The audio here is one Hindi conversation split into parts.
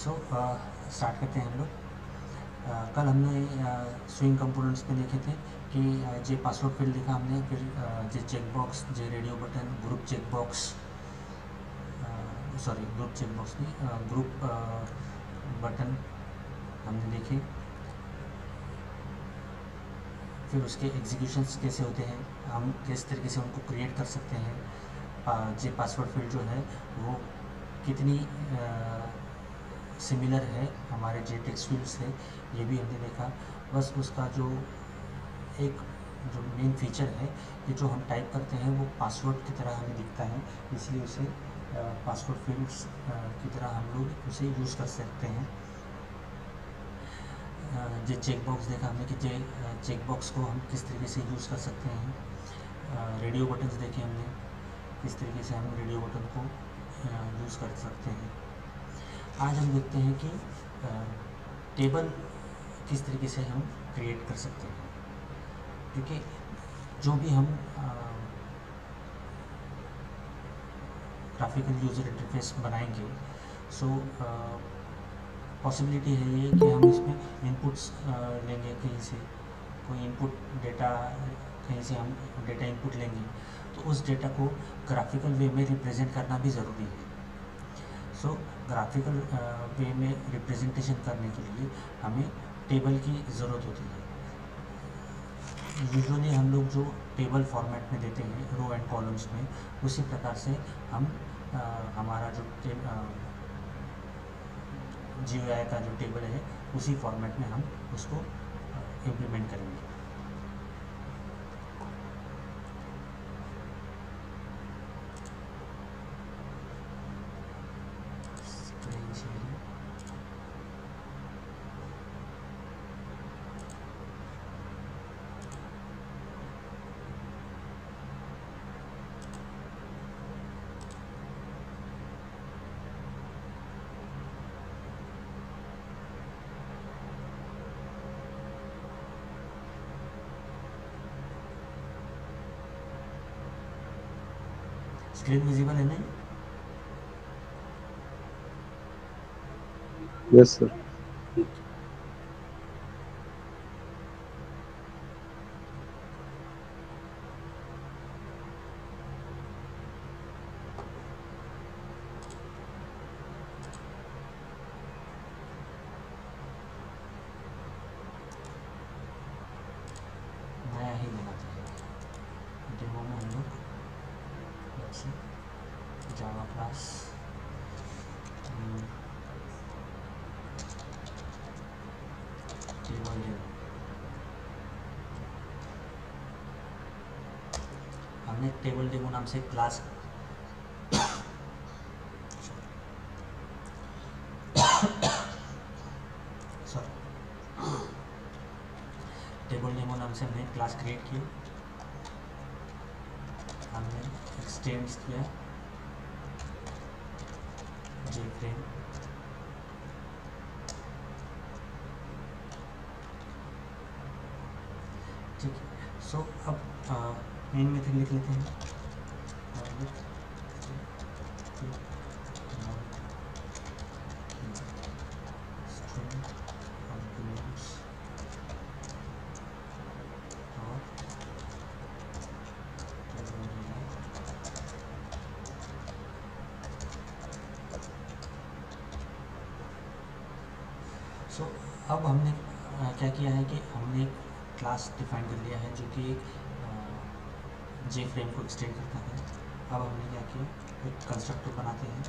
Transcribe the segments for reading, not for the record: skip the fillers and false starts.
सो स्टार्ट करते हैं हम लोग। कल हमने स्विंग कंपोनेंट्स में देखे थे कि जे पासवर्ड फील्ड लिखा हमने, फिर J check box, J radio button, group check box, sorry group check box नहीं, ग्रुप बटन हमने देखे। फिर उसके एग्जीक्यूशंस कैसे होते हैं, हम किस तरीके से उनको क्रिएट कर सकते हैं, जे पासवर्ड फील्ड जो है वो कितनी सिमिलर है हमारे जे टेक्स्ट फील्ड से, ये भी हमने देखा। बस उसका जो एक जो मेन फीचर है कि जो हम टाइप करते हैं वो पासवर्ड की तरह हमें दिखता है, इसलिए उसे पासवर्ड फील्ड्स की तरह हम लोग उसे यूज़ कर सकते हैं। जे चेक बॉक्स देखा हमने कि जे चेक बॉक्स को हम किस तरीके से यूज़ कर सकते हैं। रेडियो बटन्स देखे हमने, किस तरीके से हम रेडियो बटन को यूज़ कर सकते हैं। आज हम देखते हैं कि टेबल किस तरीके से हम क्रिएट कर सकते हैं, क्योंकि जो भी हम ग्राफिकल यूज़र इंटरफेस बनाएंगे, सो पॉसिबिलिटी है ये कि हम इसमें इनपुट्स लेंगे, कहीं से कोई इनपुट डेटा, कहीं से हम डेटा इनपुट लेंगे, तो उस डेटा को ग्राफिकल वे में रिप्रेजेंट करना भी ज़रूरी है। सो ग्राफिकल वे में रिप्रेजेंटेशन करने के लिए हमें टेबल की ज़रूरत होती है। यूजुअली हम लोग जो टेबल फॉर्मेट में देते हैं रो एंड कॉलम्स में, उसी प्रकार से हम हमारा जो GUI का जो टेबल है उसी फॉर्मेट में हम उसको इम्प्लीमेंट करेंगे। स्क्रीन शेयरिंग, स्क्रीन विजिबल है नहीं? Yes sir. नया ही लेना चाहिए। डेमो में हम लोग जैसे जावा क्लास टेबल डेमो, हमने टेबल डेमो नाम से क्लास टेबल डेमो नाम से हमने क्लास क्रिएट किया, हमने एक्सटेंड किया जे फ्रेम, ठीक है। सो अब मेन मेथड लिख लेते हैं। सो अब हमने क्या किया है कि हमने एक क्लास डिफाइन कर लिया है जो कि एक जे फ्रेम को एक्सटेंड करता है। अब हमने क्या किया, एक कंस्ट्रक्टर बनाते हैं।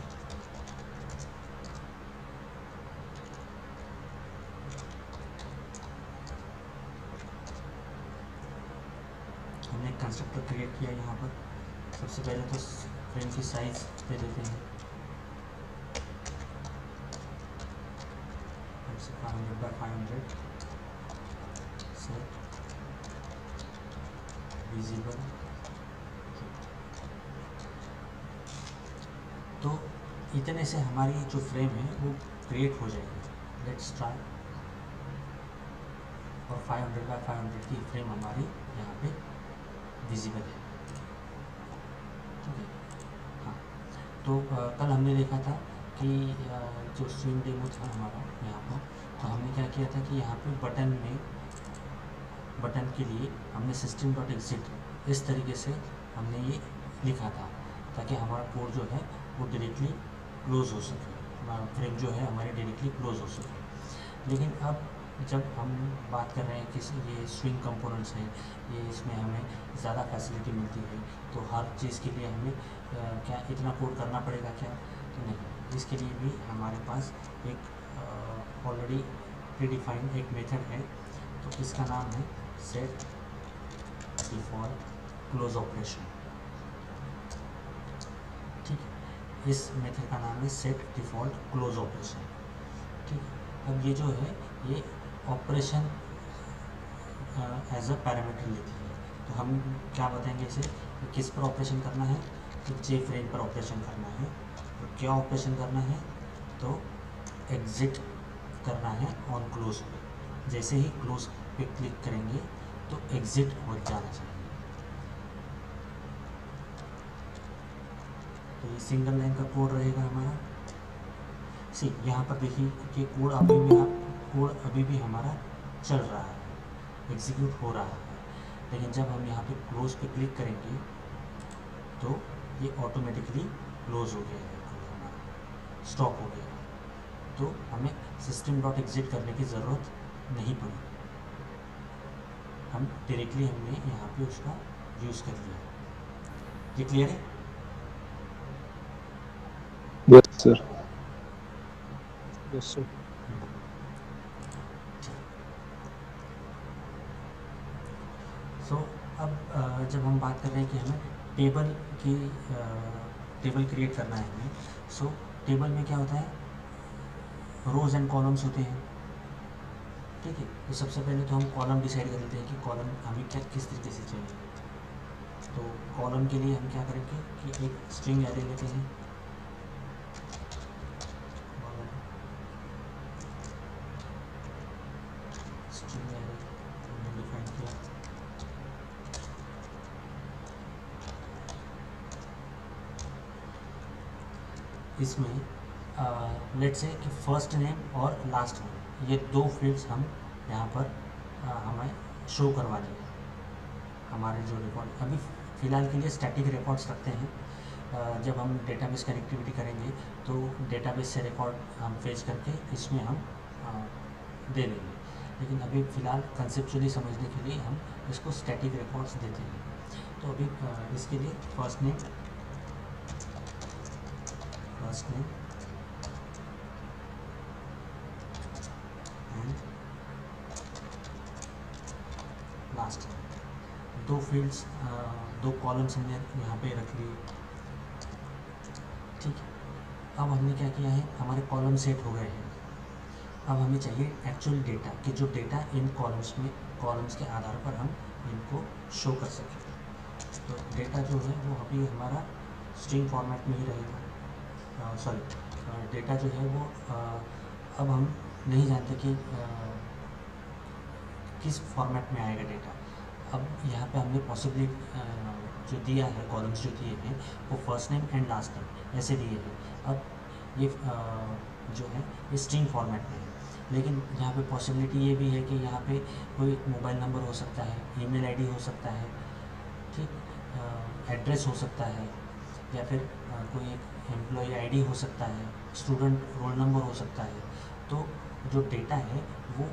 हमने एक कंस्ट्रक्टर क्रिएट किया यहाँ पर। सबसे पहले तो फ्रेम की साइज दे देते हैं, 500 by 500 सेट विजिबल। तो इतने से हमारी जो फ्रेम है वो क्रिएट हो जाएगी। Let's try. और 500 by 500 की फ्रेम हमारी यहाँ पे विजिबल है, ठीक है। हाँ, तो कल हमने देखा था कि जो स्विंग डेमो था हमारा यहाँ पर, तो हमने क्या किया था कि यहाँ पे बटन के लिए हमने सिस्टम डॉट एग्जिट इस तरीके से हमने ये लिखा था, ताकि हमारा कोड जो है वो डायरेक्टली क्लोज हो सके, फ्रेम जो है हमारे डायरेक्टली क्लोज हो सके। लेकिन अब जब हम बात कर रहे हैं कि ये स्विंग कंपोनेंट्स हैं, ये इसमें हमें ज़्यादा फैसिलिटी मिलती है, तो हर चीज़ के लिए हमें क्या इतना कोड करना पड़ेगा क्या? तो नहीं, इसके लिए भी हमारे पास एक ऑलरेडी प्रीडिफाइंड एक मेथड है, तो इसका नाम है सेट डिफ़ॉल्ट क्लोज ऑपरेशन। ठीक है, इस मेथड का नाम है सेट डिफ़ॉल्ट क्लोज ऑपरेशन। ठीक है, अब ये जो है ये ऑपरेशन एज अ पैरामीटर लेती है, तो हम क्या बताएंगे इसे कि किस पर ऑपरेशन करना है, तो जे फ्रेम पर ऑपरेशन करना है। तो क्या ऑपरेशन करना है, तो एग्ज़िट करना है ऑन क्लोज पे। जैसे ही क्लोज पे क्लिक करेंगे तो एग्ज़िट हो जाना चाहिए। तो ये सिंगल लाइन का कोड रहेगा हमारा। सी यहाँ पर देखिए कि कोड अभी भी हमारा चल रहा है, एग्जीक्यूट हो रहा है, लेकिन जब हम यहाँ पे क्लोज पे क्लिक करेंगे तो ये ऑटोमेटिकली क्लोज हो गया है, कोड हमारा स्टॉप हो गया है। तो हमें सिस्टम डॉट एग्जिट करने की ज़रूरत नहीं पड़ी, हम डायरेक्टली हमने यहाँ पे उसका यूज़ कर लिया। ये क्लियर है? Yes sir, yes sir. So अब जब हम बात कर रहे हैं कि हमें टेबल की टेबल क्रिएट करना है हमें, सो टेबल में क्या होता है, रोज़ एंड कॉलम्स होते हैं। ठीक है, तो सबसे पहले तो हम कॉलम डिसाइड कर लेते हैं कि कॉलम हमें क्या किस तरीके से चाहिए। तो कॉलम के लिए हम क्या करेंगे कि एक स्ट्रिंग एरे लेते हैं, स्ट्रिंग एरे हमने डिफाइन किया। इसमें लेट से कि फर्स्ट नेम और लास्ट नेम, ये दो फील्ड्स हम यहाँ पर हमें शो करवा देंगे। हमारे जो रिकॉर्ड अभी फ़िलहाल के लिए स्टैटिक रिकॉर्ड्स रखते हैं, जब हम डेटाबेस कनेक्टिविटी करेंगे तो डेटाबेस से रिकॉर्ड हम फेच करके इसमें हम दे देंगे, लेकिन अभी फ़िलहाल कंसेप्चुअली समझने के लिए हम इसको स्टैटिक रिकॉर्ड्स देते हैं। तो अभी इसके लिए first name and last name, दो फील्ड्स दो कॉलम्स हमने यहाँ पे रख लिए। ठीक है, अब हमने क्या किया है, हमारे कॉलम सेट हो गए हैं। अब हमें चाहिए एक्चुअल डेटा, कि जो डेटा इन कॉलम्स के आधार पर हम इनको शो कर सकें। तो डेटा जो है वो अभी हमारा स्ट्रिंग फॉर्मेट में ही रहेगा। सॉरी, डेटा जो है वो अब हम नहीं जानते कि किस फॉर्मेट में आएगा डेटा। अब यहाँ पे हमने पॉसिबली जो दिया है, कॉलम्स जो दिए हैं वो first name and last name ऐसे दिए हैं। अब ये जो है ये स्ट्रिंग फॉर्मेट में है, लेकिन यहाँ पे पॉसिबिलिटी ये भी है कि यहाँ पे कोई मोबाइल नंबर हो सकता है, ईमेल आईडी हो सकता है, ठीक, एड्रेस हो सकता है, या फिर कोई एक एम्प्लॉय आईडी हो सकता है, स्टूडेंट रोल नंबर हो सकता है। तो जो डेटा है वो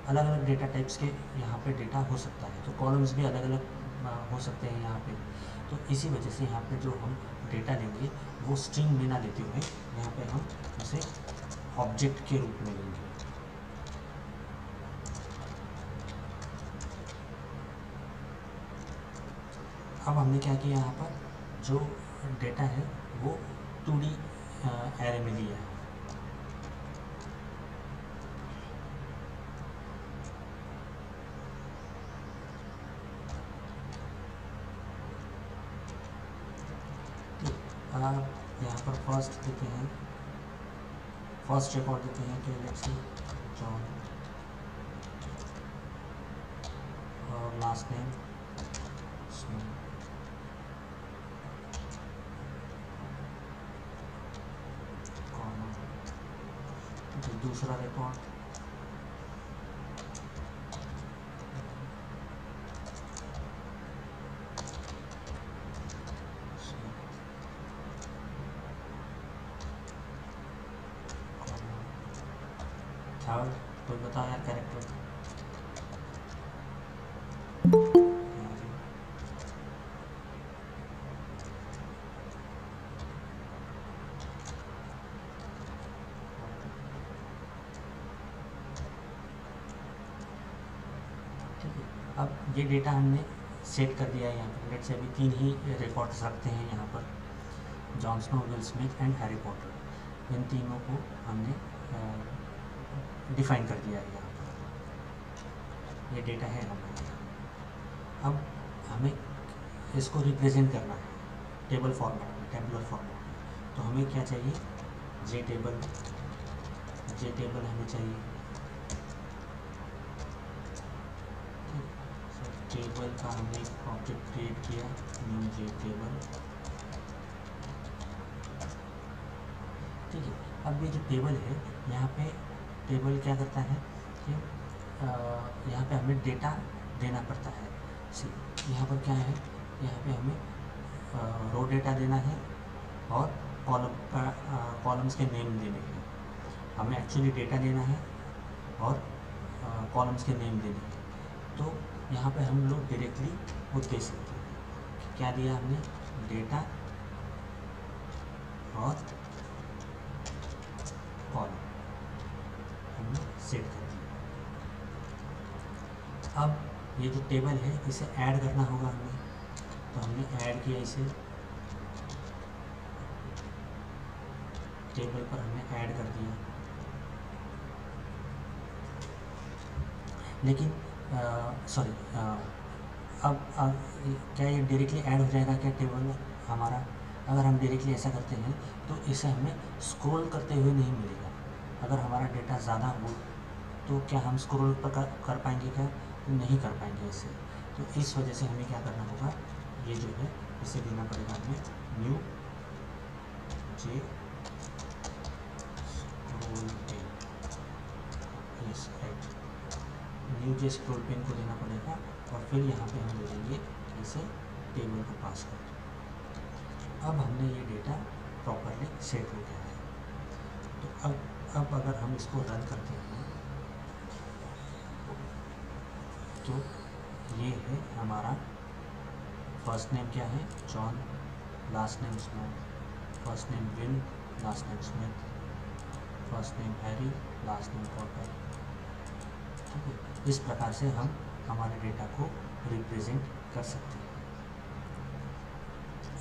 अलग अलग डेटा टाइप्स के यहाँ पे डेटा हो सकता है, तो कॉलम्स भी अलग अलग हो सकते हैं यहाँ पे। तो इसी वजह से यहाँ पे जो हम डेटा लेंगे वो स्ट्रिंग में ना लेते हुए यहाँ पे हम उसे ऑब्जेक्ट के रूप में लेंगे। अब हमने क्या किया, यहाँ पर जो डेटा है वो 2D एरे में लिया है। आप यहाँ पर फर्स्ट देते हैं, फर्स्ट रिकॉर्ड देते हैं कि लेट्स सी जॉन, और लास्ट नेम दूसरा रिकॉर्ड थर्ड, कोई बताओ यार कैरेक्टर। अब ये डेटा हमने सेट कर दिया है यहाँ पर। लेट से अभी 3 ही रिकॉर्ड्स रखते हैं यहाँ पर, Jon Snow, Will Smith and Harry Potter. इन तीनों को हमने डिफाइन कर दिया है यहाँ पर। ये डेटा है हमारे यहाँ। अब हमें इसको रिप्रेजेंट करना है टेबल फॉर्मेट में, टेबुलर फॉर्मेट में। तो हमें क्या चाहिए, जे टेबल हमें चाहिए। टेबल का हमने एक ऑब्जेक्ट क्रिएट किया, न्यू जे टेबल। ठीक है, अब ये जो टेबल है, यहाँ पे टेबल क्या करता है कि यहाँ पे हमें डेटा देना पड़ता है। सी यहाँ पर क्या है, यहाँ पे हमें रो डेटा देना है और कॉलम्स के नेम देने हैं। हमें एक्चुअली डेटा देना है और कॉलम्स के नेम देने हैं। तो यहाँ पे हम लोग डायरेक्टली वो दे सकते हैं। क्या दिया हमने, डेटा और कॉलम हमने सेट कर दिया। अब ये जो टेबल है इसे ऐड करना होगा हमें, तो हमने ऐड किया इसे, टेबल पर हमने ऐड कर दिया। लेकिन सॉरी, अब क्या ये डायरेक्टली ऐड हो जाएगा क्या टेबल हमारा? अगर हम डायरेक्टली ऐसा करते हैं तो इसे हमें स्क्रॉल करते हुए नहीं मिलेगा। अगर हमारा डेटा ज़्यादा हो तो क्या हम स्क्रॉल कर पाएंगे क्या? तो नहीं कर पाएंगे इसे। तो इस वजह से हमें क्या करना होगा, ये जो है इसे देना पड़ेगा हमें new J scroll pane. Yes right, new J scroll pane को देना पड़ेगा और फिर यहाँ पे हम दे देंगे इसे टेबल को पास कर। अब हमने ये डेटा प्रॉपरली सेट हो गया है। तो अब अगर हम इसको रन करते हैं तो ये है हमारा फर्स्ट नेम क्या है, John, last name snow, first name will, last name Smith, first name Harry, last name Potter. ठीक है, इस प्रकार से हम हमारे डेटा को रिप्रेजेंट कर सकते हैं।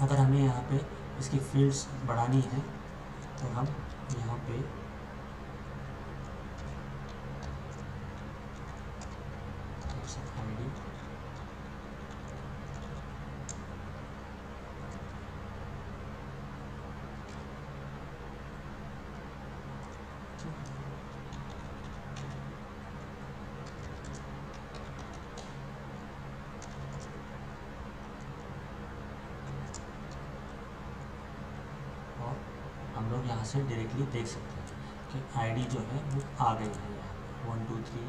अगर हमें यहाँ पे इसकी फील्ड्स बढ़ानी है तो हम यहाँ पे आईडी और हम लोग यहाँ से डायरेक्टली देख सकते हैं कि आईडी जो है वो आ गई है। यहाँ 1 2 3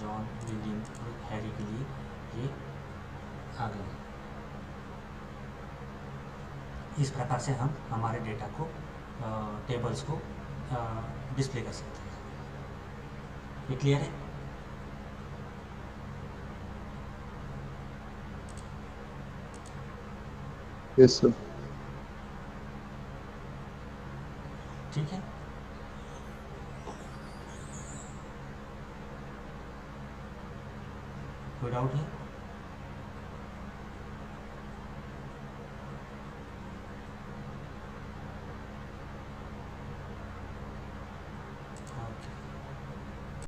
जॉन, विलियम और हैरी के लिए ये आ गई। इस प्रकार से हम हमारे डेटा को, टेबल्स को डिस्प्ले कर सकते हैं। ये क्लियर है? Yes sir. ठीक है, कोई डाउट है?